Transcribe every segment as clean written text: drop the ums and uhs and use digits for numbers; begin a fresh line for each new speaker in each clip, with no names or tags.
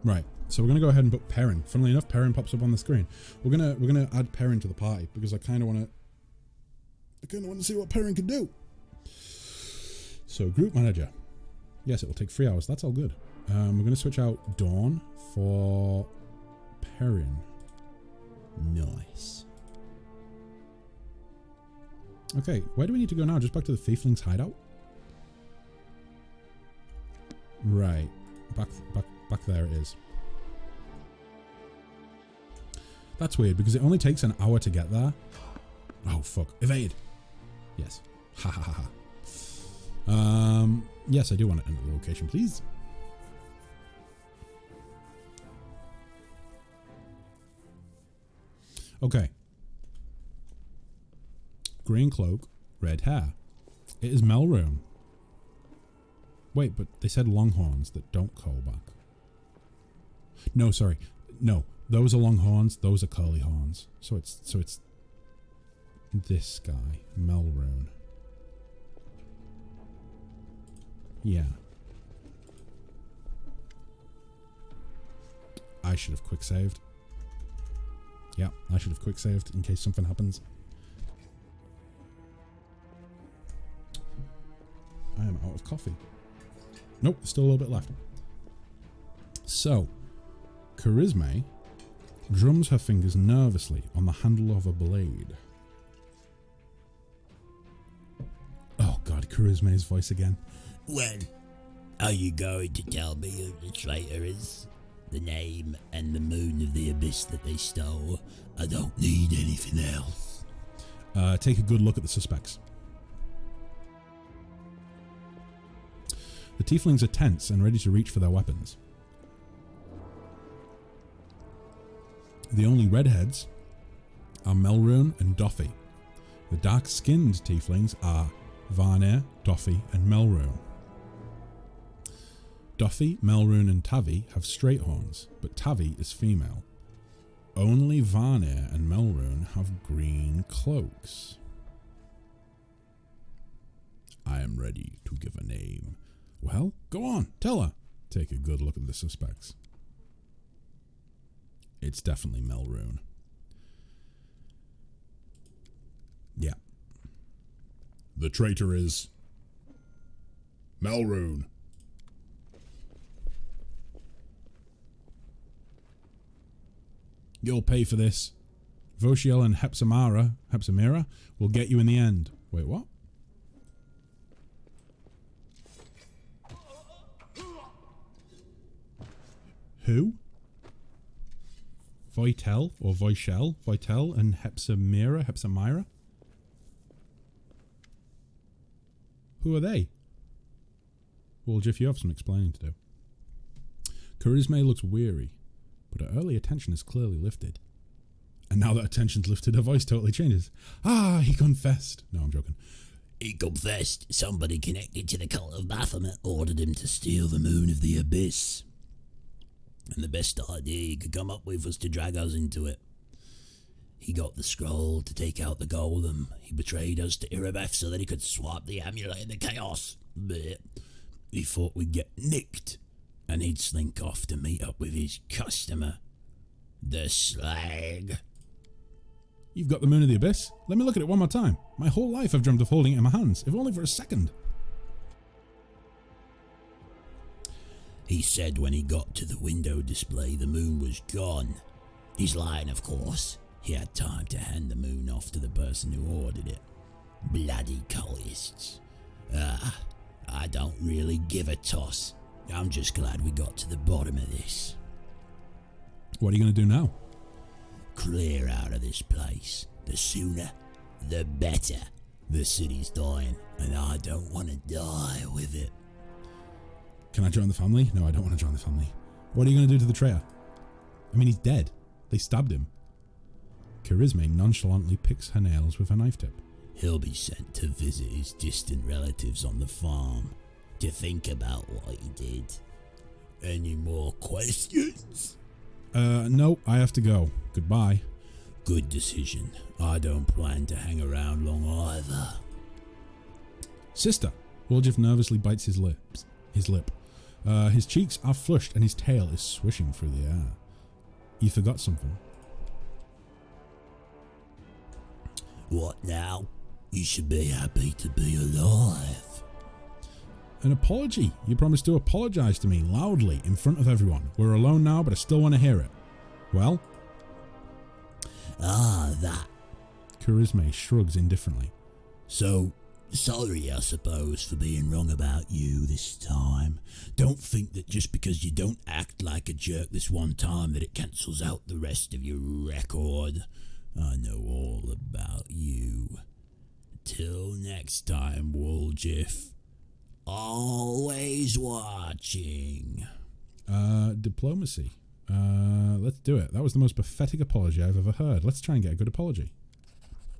Right. So we're gonna go ahead and book Perrin. Funnily enough, Perrin pops up on the screen. We're gonna add Perrin to the party because I kind of want to see what Perrin can do. So group manager. Yes, it will take 3 hours. That's all good. We're gonna switch out Dawn for Perrin. Nice. Okay, where do we need to go now? Just back to the Thiefling's hideout? Right. Back there it is. That's weird because it only takes an hour to get there. Oh, fuck. Evade. Yes. Ha ha ha ha. Yes, I do want to enter the location, please. Okay. Green cloak, red hair. It is Melrune. Wait, but they said longhorns that don't call back. No, sorry. No, those are longhorns, those are curly horns. So it's this guy, Melrune. Yeah. I should have quick saved. Yeah, I should have quick saved in case something happens. I am out of coffee. Nope, still a little bit left. So, Charisme drums her fingers nervously on the handle of a blade. Oh god, Charisme's voice again.
Well, are you going to tell me who the traitor is? The name and the moon of the abyss that they stole? I don't need anything else.
Take a good look at the suspects. The tieflings are tense and ready to reach for their weapons. The only redheads are Melrune and Doffy. The dark-skinned tieflings are Varnir, Doffy, and Melrune. Doffy, Melrune, and Tavi have straight horns, but Tavi is female. Only Varnir and Melrune have green cloaks. I am ready to give a name. Well, go on, tell her. Take a good look at the suspects. It's definitely Melrune. Yeah. The traitor is Melrune. You'll pay for this. Voshiel and Hepsamira will get you in the end. Wait, what? Who? Vitel or Voishel? Vitel and Hepsamira? Who are they? Well, Jiff, you have some explaining to do. Charisme looks weary, but her earlier tension is clearly lifted. And now that attention's lifted, her voice totally changes. Ah, he confessed. No, I'm joking.
He confessed. Somebody connected to the cult of Baphomet ordered him to steal the moon of the abyss. And the best idea he could come up with was to drag us into it. He got the scroll to take out the golem. He betrayed us to Irabeth so that he could swap the amulet in the chaos. But he thought we'd get nicked, and he'd slink off to meet up with his customer, the slag.
You've got the moon of the abyss? Let me look at it one more time. My whole life I've dreamt of holding it in my hands, if only for a second.
He said when he got to the window display the moon was gone. He's lying, of course. He had time to hand the moon off to the person who ordered it. Bloody cultists. I don't really give a toss. I'm just glad we got to the bottom of this.
What are you going to do now?
Clear out of this place. The sooner, the better. The city's dying, and I don't want to die with it.
Can I join the family? No, I don't want to join the family. What are you going to do to the traitor? I mean, he's dead. They stabbed him. Charisme nonchalantly picks her nails with a knife tip.
He'll be sent to visit his distant relatives on the farm to think about what he did. Any more questions?
No, I have to go. Goodbye.
Good decision. I don't plan to hang around long either.
Sister. Woljif nervously bites his lip. His cheeks are flushed and his tail is swishing through the air. You forgot something.
What now? You should be happy to be alive.
An apology. You promised to apologise to me loudly in front of everyone. We're alone now, but I still want to hear it. Well?
Ah, that.
Charisma shrugs indifferently.
So, sorry, I suppose, for being wrong about you this time. Don't think that just because you don't act like a jerk this one time that it cancels out the rest of your record. I know all about you. Till next time, Woljif. Always watching.
Diplomacy. Let's do it. That was the most pathetic apology I've ever heard. Let's try and get a good apology.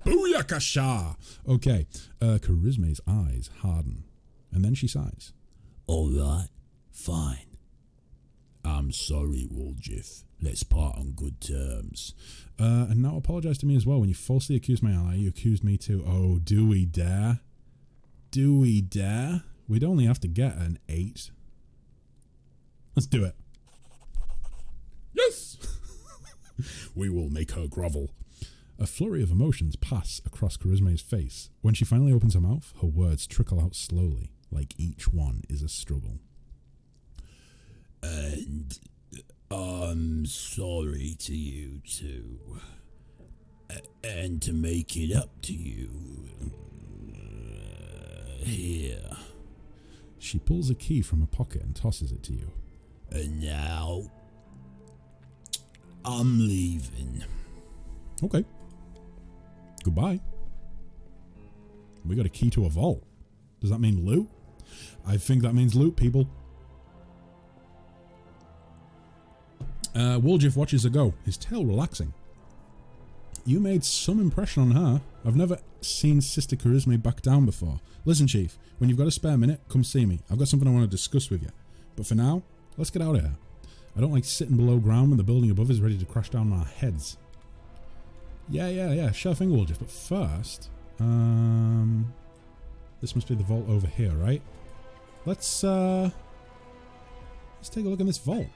Booyakasha! Okay. Charisma's eyes harden. And then she sighs.
Alright, fine. I'm sorry, Woljif. Let's part on good terms.
And now apologise to me as well. When you falsely accused my ally, you accused me too. Oh, do we dare? Do we dare? We'd only have to get an 8. Let's do it. Yes! We will make her grovel. A flurry of emotions pass across Charisma's face. When she finally opens her mouth, her words trickle out slowly, like each one is a struggle.
And I'm sorry to you too. And to make it up to you, here.
She pulls a key from her pocket and tosses it to you.
And now, I'm leaving.
Okay. Goodbye. We got a key to a vault. Does that mean loot? I think that means loot, people. Woljif watches her go, his tail relaxing. You made some impression on her. I've never seen Sister Charisma back down before. Listen, Chief, when you've got a spare minute, come see me. I've got something I want to discuss with you. But for now, let's get out of here. I don't like sitting below ground when the building above is ready to crash down on our heads. Yeah, sure thing, Woljif. But first, this must be the vault over here, right? Let's take a look in this vault.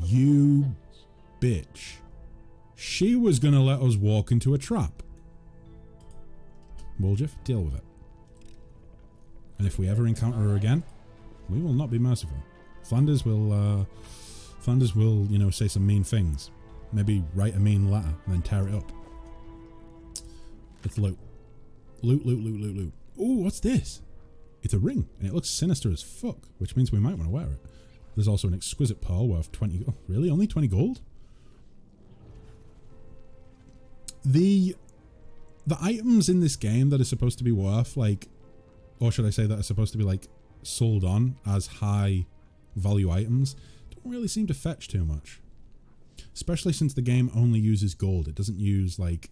You bitch. She was going to let us walk into a trap. Woljif, deal with it. And if we ever encounter her again, we will not be merciful. Flanders will, you know, say some mean things. Maybe write a mean letter and then tear it up. Let's loot. Loot. Ooh, what's this? It's a ring, and it looks sinister as fuck, which means we might want to wear it. There's also an exquisite pearl worth 20... Oh, really? Only 20 gold? The items in this game that are supposed to be worth, like... Or should I say that are supposed to be, like, sold on as high value items, don't really seem to fetch too much. Especially since the game only uses gold. It doesn't use, like,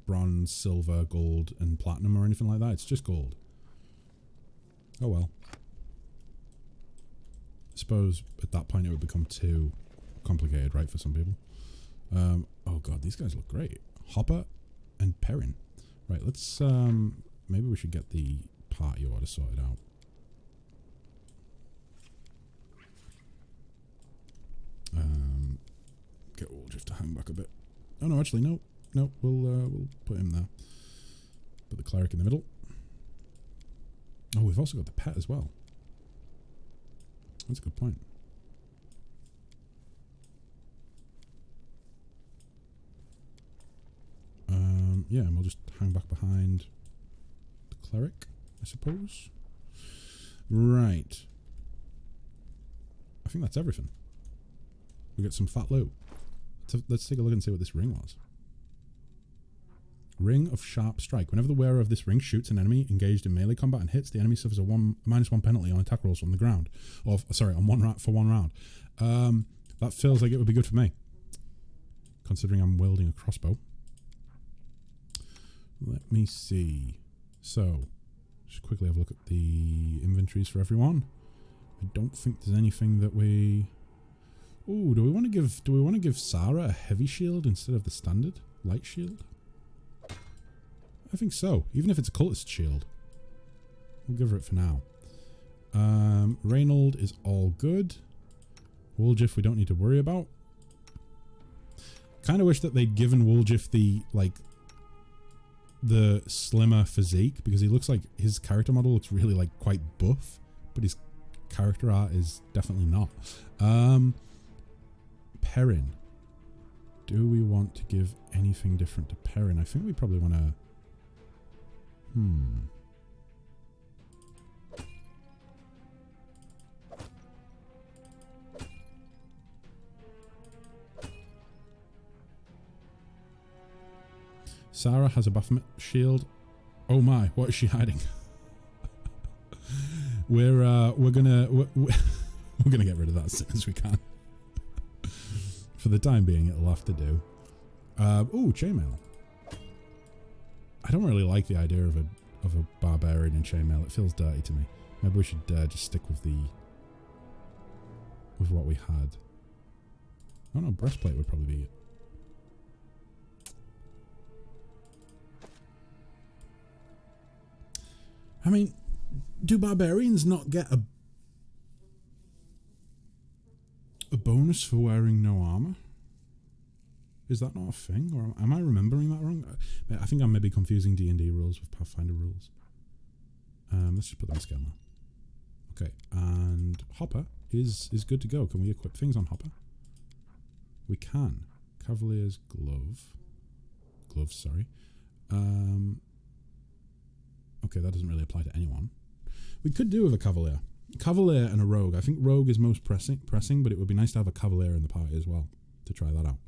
bronze, silver, gold, and platinum or anything like that. It's just gold. Oh well. I suppose at that point it would become too complicated, right, for some people. Oh god, these guys look great. Hopper and Perrin. Right, let's maybe we should get the party order sorted out. Get Woljif to hang back a bit. Oh no, actually no, we'll put him there. Put the cleric in the middle. Oh, we've also got the pet as well. That's a good point. Yeah, and we'll just hang back behind the cleric, I suppose. Right. I think that's everything. We got some fat loot. Let's take a look and see what this ring was. Ring of Sharp Strike. Whenever the wearer of this ring shoots an enemy engaged in melee combat and hits, the enemy suffers a -1 penalty on attack rolls from the ground. Or, sorry, on for one round. That feels like it would be good for me, considering I'm wielding a crossbow. Let me see. So, just quickly have a look at the inventories for everyone. I don't think there's anything that we... Ooh, do we want to give Sarah a heavy shield instead of the standard light shield? I think so. Even if it's a cultist shield, we'll give her it for now. Reynold is all good. Wooljiff we don't need to worry about. Kind of wish that they'd given Wooljiff the slimmer physique, because he looks like his character model looks really like quite buff, but his character art is definitely not. Perrin. Do we want to give anything different to Perrin? I think we probably want to... Sarah has a Baphomet shield. Oh my, what is she hiding? we're gonna get rid of that as soon as we can. For the time being, it'll have to do. Ooh, chainmail. I don't really like the idea of a barbarian in chainmail. It feels dirty to me. Maybe we should just stick with what we had. Oh no, breastplate would probably be it. I mean, do barbarians not get a bonus for wearing no armor? Is that not a thing? Or am I remembering that wrong? I think I'm maybe confusing D&D rules with Pathfinder rules. Let's just put them in scale now. Okay, and Hopper is good to go. Can we equip things on Hopper? We can. Cavalier's gloves, sorry. Okay, that doesn't really apply to anyone. We could do with a Cavalier. Cavalier and a Rogue. I think Rogue is most pressing, but it would be nice to have a Cavalier in the party as well, to try that out.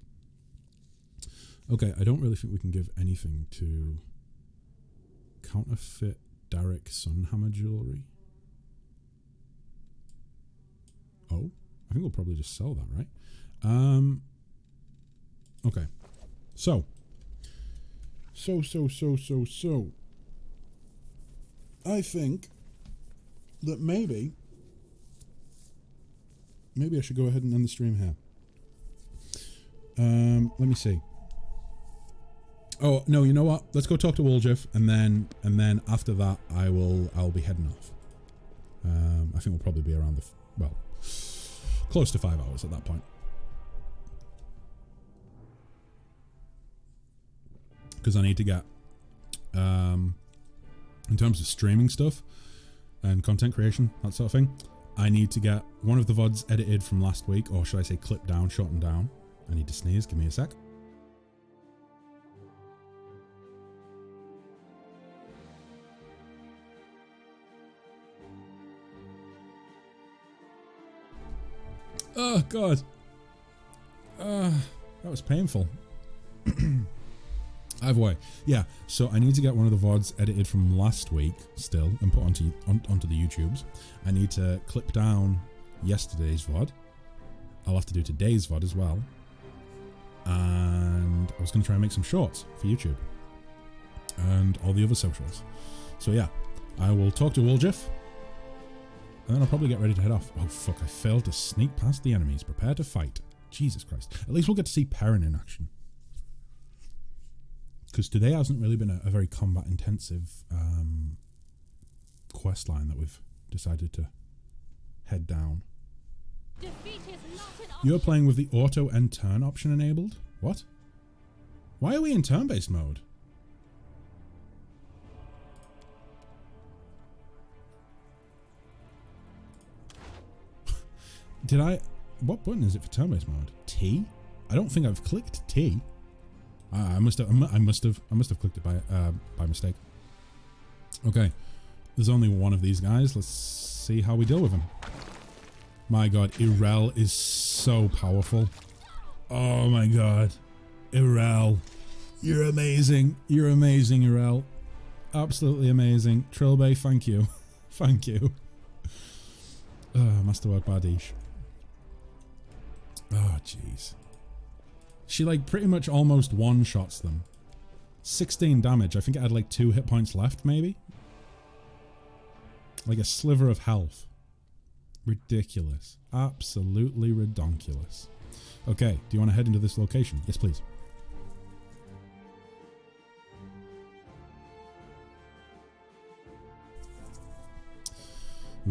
Okay, I don't really think we can give anything to counterfeit Derek Sunhammer jewelry. Oh, I think we'll probably just sell that, right? Okay. So. I think that maybe I should go ahead and end the stream here. Let me see. Oh no, you know what? Let's go talk to Wooljiff, and then after that, I'll be heading off. I think we'll probably be around close to 5 hours at that point. Because I need to get, in terms of streaming stuff and content creation, that sort of thing, I need to get one of the VODs edited from last week, or should I say clipped down, shortened down. I need to sneeze, give me a sec. Oh god. That was painful. Either way, yeah, so I need to get one of the VODs edited from last week still and put onto the YouTubes. I need to clip down yesterday's VOD. I'll have to do today's VOD as well. And I was going to try and make some shorts for YouTube and all the other socials. So yeah, I will talk to Wooljiff, and then I'll probably get ready to head off. Oh fuck, I failed to sneak past the enemies. Prepare to fight. Jesus Christ. At least we'll get to see Perrin in action. Because today hasn't really been a very combat intensive quest line that we've decided to head down. You're playing with the auto end turn option enabled? What? Why are we in turn-based mode? What button is it for turn-based mode? T? I don't think I've clicked T. I must have clicked it by mistake. Okay, there's only one of these guys. Let's see how we deal with him. My god, Irel is so powerful. Oh my god, Irel, you're amazing. You're amazing, Irel. Absolutely amazing. Trilbay, thank you, thank you. Masterwork Bardiche. Oh jeez. She like pretty much almost one-shots them. 16 damage. I think it had like 2 hit points left, maybe? Like a sliver of health. Ridiculous. Absolutely redonkulous. Okay, do you want to head into this location? Yes, please.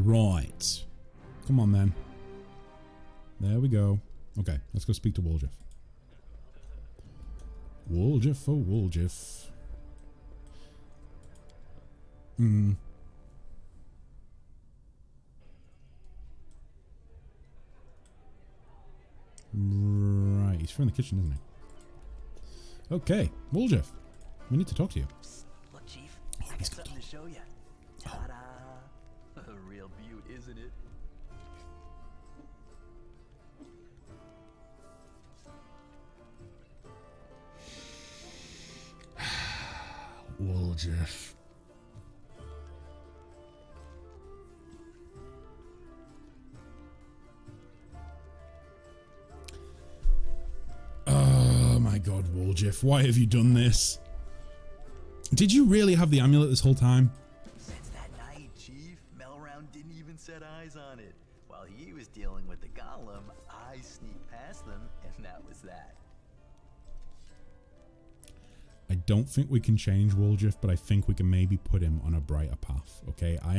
Right. Come on, then. There we go. Okay, let's go speak to Wooljeff. Wooljeff, oh Wooljeff. Right, he's from the kitchen, isn't he? Okay, Wooljeff, we need to talk to you.
Look, Chief,
Oh,
I
he's
got
got
something to show you. Ta-da! A real beaut, isn't it?
Wooljeff. Oh my god, Wooljeff, why have you done this? Did you really have the amulet this whole time?
Since that night, Chief, Melround didn't even set eyes on it. While he was dealing with the golem, I sneaked past them, and that was that.
I don't think we can change Wooljeff, but I think we can maybe put him on a brighter path, okay? I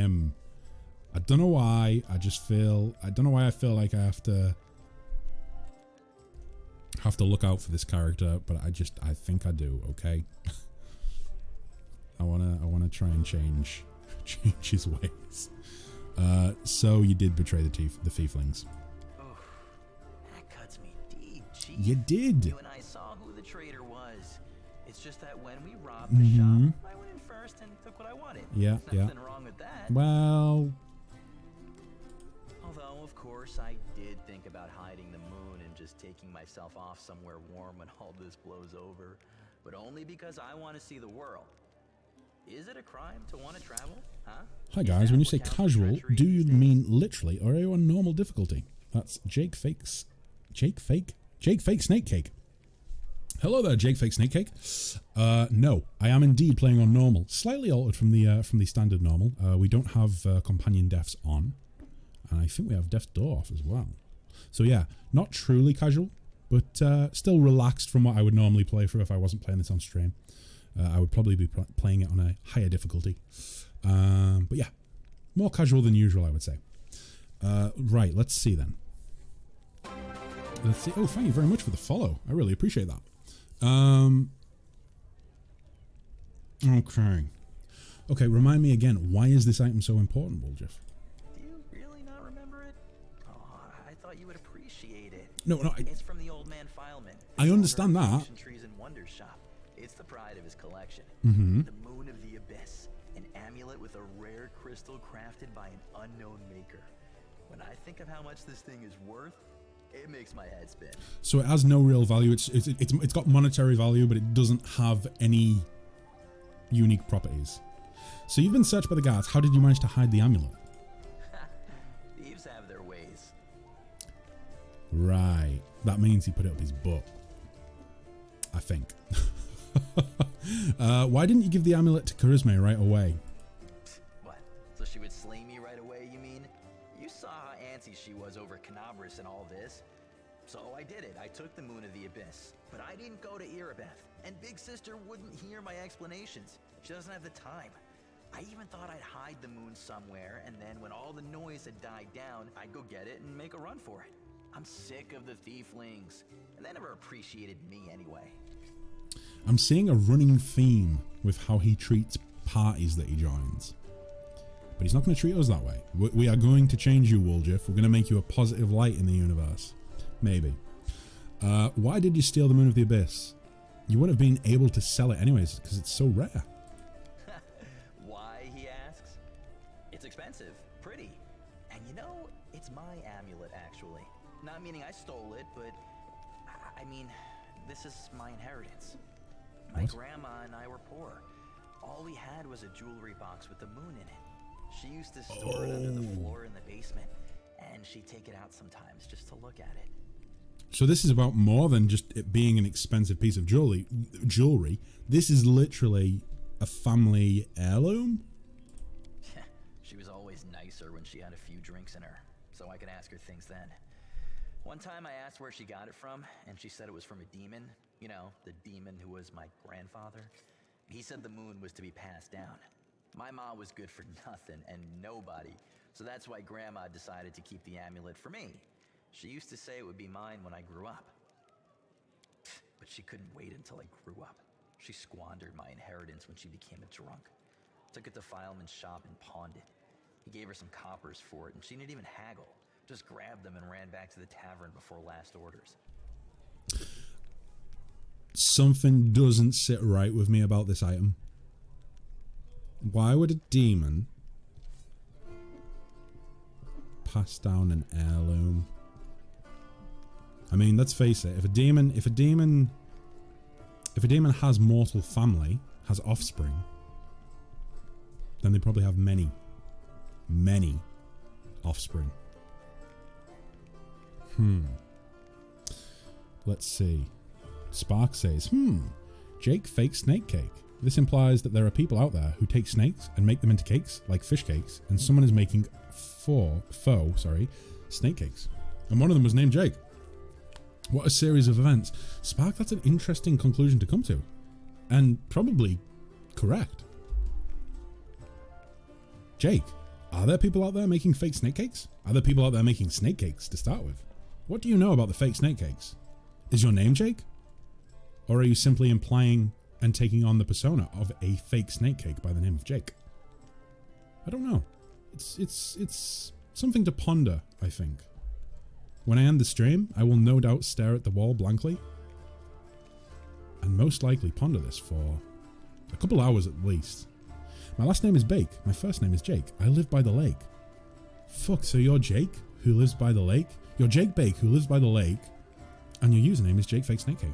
don't know why, I don't know why I feel like I have to look out for this character, but I think I do, okay? I wanna try and change his ways. So you did betray the Thieflings.
Oof, that cuts me deep, Chief.
You did.
You and I saw who the traitor was. It's just that when we robbed the shop, I went in first and took what I wanted.
Yeah,
Nothing wrong with that.
Well,
Although, of course, I did think about hiding the moon and just taking myself off somewhere warm when all this blows over. But only because I want to see the world. Is it a crime to want to travel? Huh?
hi guys, when you say casual, do you mean literally or are you on normal difficulty? That's Jake Fake Snake Cake. Hello there, Jake Fake Snake Cake. No, I am indeed playing on normal, slightly altered from the standard normal. We don't have companion deaths on, and I think we have death door off as well. So yeah, not truly casual, but still relaxed from what I would normally play for if I wasn't playing this on stream. I would probably be playing it on a higher difficulty, but yeah, more casual than usual, I would say. Right, let's see then. Let's see. Oh, thank you very much for the follow. I really appreciate that. Okay, remind me again, why is this item so important, Wooljeff?
Do you really not remember it? Oh, I thought you would appreciate it.
No,
It's from the old man Fileman.
I understand that.
Ancient Trees and Wonders shop. It's the pride of his collection.
Mm-hmm.
The Moon of the Abyss, an amulet with a rare crystal crafted by an unknown maker. When I think of how much this thing is worth, it makes my head spin.
So it has no real value. It's got monetary value, but it doesn't have any unique properties. So you've been searched by the guards. How did you manage to hide the amulet?
Thieves have their ways.
Right. That means he put it up his butt. I think. Why didn't you give the amulet to Charisma right away?
What? So she would slay me right away, you mean? You saw how antsy she was over Canabras and all this. So I did it. I took the Moon of the Abyss. But I didn't go to Erebeth. And Big Sister wouldn't hear my explanations. She doesn't have the time. I even thought I'd hide the moon somewhere, and then when all the noise had died down, I'd go get it and make a run for it. I'm sick of the Thieflings. And they never appreciated me anyway.
I'm seeing a running theme with how he treats parties that he joins. But he's not going to treat us that way. We are going to change you, Wooljeff. We're going to make you a positive light in the universe. Maybe. Why did you steal the Moon of the Abyss? You would have been able to sell it anyways, because it's so rare.
Why, he asks? It's expensive, pretty. And you know, it's my amulet, actually. Not meaning I stole it, but I mean, this is my inheritance. My
What?
grandma and I were poor. All we had was a jewelry box with the moon in it. She used to store it under the floor in the basement, and she'd take it out sometimes just to look at it.
So this is about more than just it being an expensive piece of jewelry. This is literally a family heirloom?
She was always nicer when she had a few drinks in her, so I could ask her things then. One time I asked where she got it from, and she said it was from a demon. You know, the demon who was my grandfather. He said the moon was to be passed down. My mom was good for nothing and nobody, So that's why Grandma decided to keep the amulet for me. She used to say it would be mine when I grew up. But she couldn't wait until I grew up. She squandered my inheritance when she became a drunk. Took it to Fileman's shop and pawned it. He gave her some coppers for it, and she didn't even haggle. Just grabbed them and ran back to the tavern before last orders.
Something doesn't sit right with me about this item. Why would a demon pass down an heirloom? I mean, let's face it, if a demon has mortal family, has offspring, then they probably have many offspring. Let's see. Spark says, Jake fakes snake cake. This implies that there are people out there who take snakes and make them into cakes, like fish cakes, and someone is making snake cakes. And one of them was named Jake. What a series of events. Spark, that's an interesting conclusion to come to. And probably correct. Jake, are there people out there making fake snake cakes? Are there people out there making snake cakes to start with? What do you know about the fake snake cakes? Is your name Jake? Or are you simply implying and taking on the persona of a fake snake cake by the name of Jake? I don't know. It's something to ponder, I think. When I end the stream, I will no doubt stare at the wall blankly and most likely ponder this for a couple hours at least. My last name is Bake. My first name is Jake. I live by the lake. Fuck, so you're Jake who lives by the lake? You're Jake Bake who lives by the lake and your username is Jake Fake Snake Cake.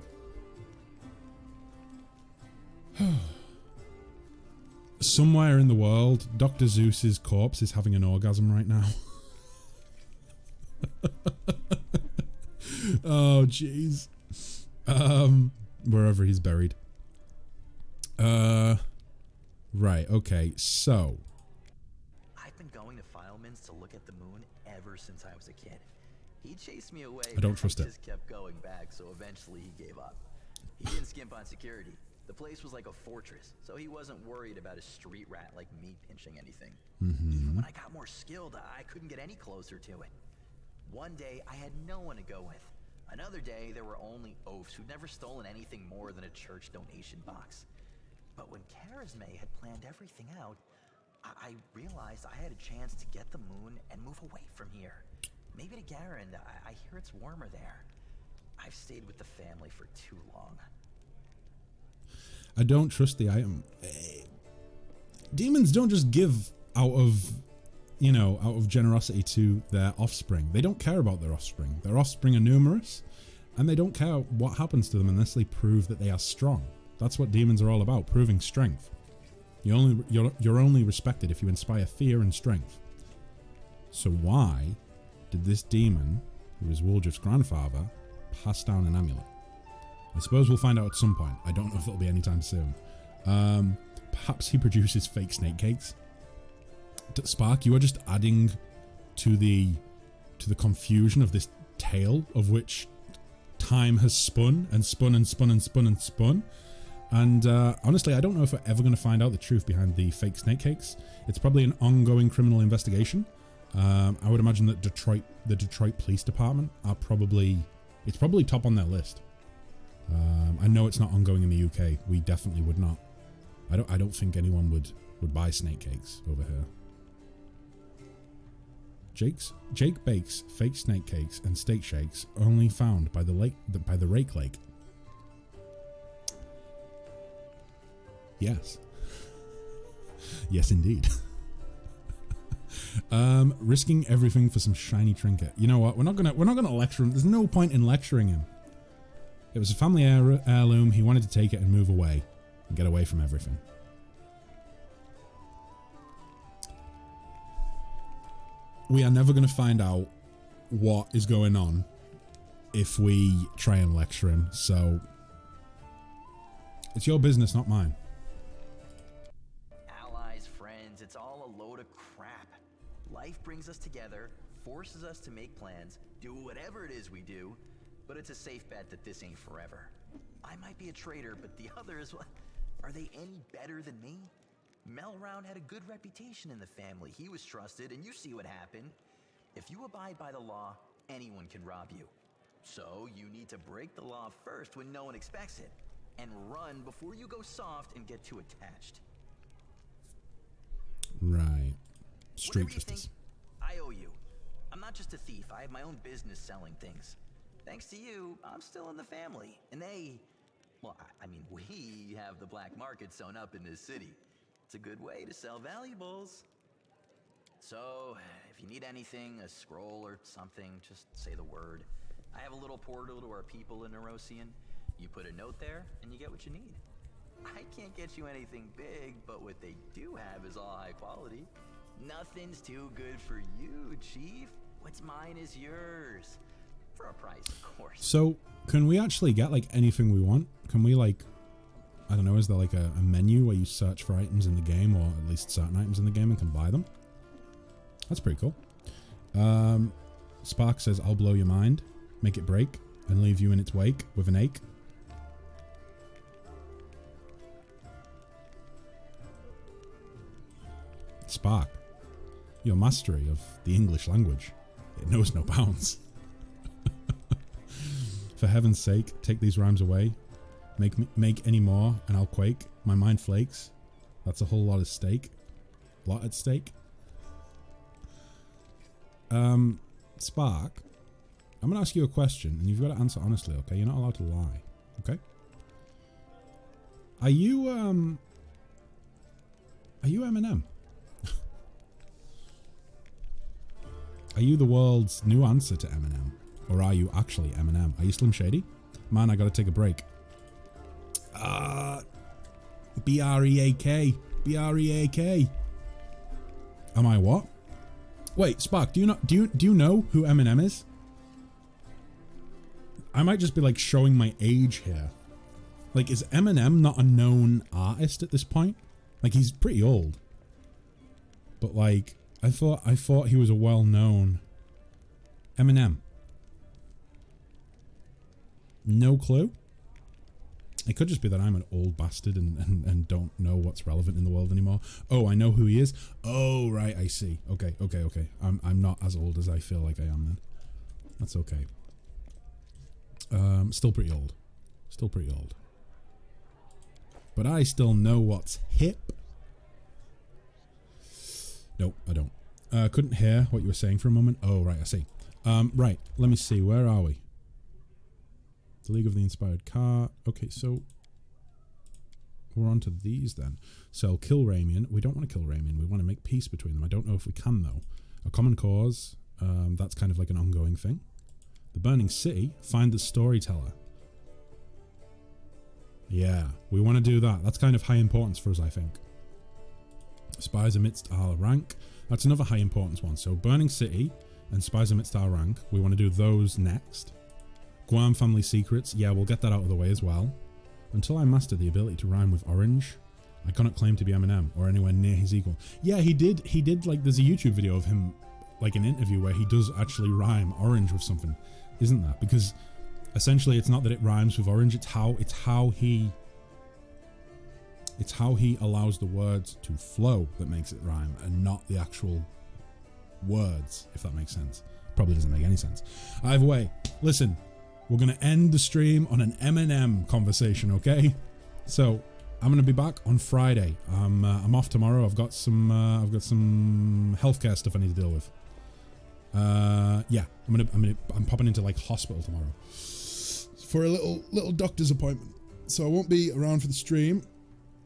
Somewhere in the world, Dr. Zeus's corpse is having an orgasm right now. Oh, jeez. Wherever he's buried. Right, okay, so.
I've been going to Fileman's to look at the moon ever since I was a kid. He chased me away.
I don't trust it.
Just kept going back, so eventually he gave up. He didn't skimp on security. The place was like a fortress, so he wasn't worried about a street rat like me pinching anything. Even when I got more skilled, I couldn't get any closer to it. One day, I had no one to go with. Another day, there were only oafs who'd never stolen anything more than a church donation box. But when Charisme had planned everything out, I realized I had a chance to get the moon and move away from here. Maybe to Garen. I hear it's warmer there. I've stayed with the family for too long.
I don't trust the item. Demons don't just give out of generosity to their offspring. They don't care about their offspring. Their offspring are numerous, and they don't care what happens to them unless they prove that they are strong. That's what demons are all about, proving strength. You're only respected if you inspire fear and strength. So why did this demon, who is Woljif's grandfather, pass down an amulet? I suppose we'll find out at some point. I don't know if it'll be anytime soon. Perhaps he produces fake snake cakes. Spark, you are just adding to the confusion of this tale of which time has spun and spun and spun and spun and spun. And honestly, I don't know if we're ever going to find out the truth behind the fake snake cakes. It's probably an ongoing criminal investigation. I would imagine that the Detroit Police Department it's probably top on their list. I know it's not ongoing in the UK. We definitely would not. I don't think anyone would buy snake cakes over here. Jake bakes fake snake cakes and steak shakes only found by the Rake Lake. Yes. Yes, indeed. Risking everything for some shiny trinket. You know what? We're not gonna lecture him. There's no point in lecturing him. It was a family heirloom. He wanted to take it and move away and get away from everything. We are never going to find out what is going on if we try and lecture him. So it's your business, not mine.
Allies, friends, it's all a load of crap. Life brings us together, forces us to make plans, do whatever it is we do, but it's a safe bet that this ain't forever. I might be a traitor, but the others, are they any better than me? Melround had a good reputation in the family. He was trusted, and you see what happened. If you abide by the law, anyone can rob you. So you need to break the law first when no one expects it, and run before you go soft and get too attached.
Right. Street
Whatever you
justice.
think, I owe you. I'm not just a thief. I have my own business selling things. Thanks to you, I'm still in the family. And we have the black market sewn up in this city. It's a good way to sell valuables. So, if you need anything, a scroll or something, just say the word. I have a little portal to our people in Nerosian. You put a note there, and you get what you need. I can't get you anything big, but what they do have is all high quality. Nothing's too good for you, Chief. What's mine is yours. For a price, of course.
So, can we actually get, like, anything we want? Can we, like, I don't know, is there, like, a menu where you search for items in the game, or at least certain items in the game, and can buy them? That's pretty cool. Spark says, I'll blow your mind, make it break, and leave you in its wake with an ache. Spark, your mastery of the English language, it knows no bounds. For heaven's sake, take these rhymes away. Make any more, and I'll quake. My mind flakes. That's a whole lot of steak. Lot at stake. Spark, I'm going to ask you a question, and you've got to answer honestly, okay? You're not allowed to lie, okay? Are you Eminem? Are you the world's new answer to Eminem? Or are you actually Eminem? Are you Slim Shady? Man, I gotta take a break. B-R-E-A-K. B-R-E-A-K. Am I what? Wait, Spark, do you know who Eminem is? I might just be like showing my age here. Like, is Eminem not a known artist at this point? Like, he's pretty old. But like, I thought he was a well-known Eminem. No clue. It could just be that I'm an old bastard and don't know what's relevant in the world anymore. Oh, I know who he is. Oh, right, I see. Okay. I'm not as old as I feel like I am then. That's okay. Still pretty old. But I still know what's hip. Nope, I don't. Couldn't hear what you were saying for a moment. Oh, right, I see. Right, let me see. Where are we? The League of the Inspired Car. Okay, so we're on to these then. So kill Ramian. We don't want to kill Ramian. We want to make peace between them. I don't know if we can though. A common cause. That's kind of like an ongoing thing. The Burning City. Find the Storyteller. Yeah, we want to do that. That's kind of high importance for us, I think. Spies amidst our rank. That's another high importance one. So Burning City and Spies amidst our rank. We want to do those next. Guam family secrets. Yeah, we'll get that out of the way as well. Until I master the ability to rhyme with orange, I cannot claim to be Eminem or anywhere near his equal. Yeah, he did like, there's a YouTube video of him, like an interview where he does actually rhyme orange with something, isn't that? Because essentially it's not that it rhymes with orange, it's how he allows the words to flow that makes it rhyme, and not the actual words, if that makes sense. Probably doesn't make any sense. Either way, listen, we're going to end the stream on an Eminem conversation, okay? So I'm going to be back on Friday. I'm off tomorrow. I've got some healthcare stuff I need to deal with. Yeah, I'm popping into like hospital tomorrow for a little doctor's appointment. So I won't be around for the stream.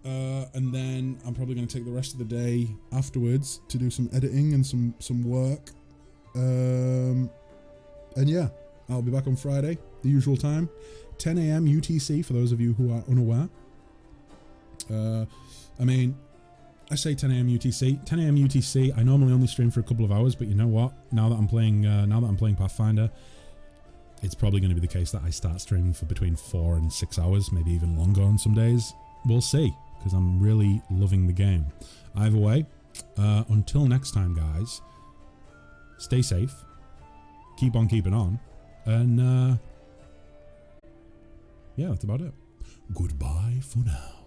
And then I'm probably going to take the rest of the day afterwards to do some editing and some work. And yeah, I'll be back on Friday, the usual time, 10 a.m. UTC for those of you who are unaware. I mean, I say 10 a.m. UTC. 10 a.m. UTC. I normally only stream for a couple of hours, but you know what? Now that I'm playing Pathfinder, it's probably going to be the case that I start streaming for between 4 and 6 hours, maybe even longer on some days. We'll see, because I'm really loving the game. Either way, until next time, guys, stay safe, keep on keeping on, and yeah, that's about it. Goodbye for now.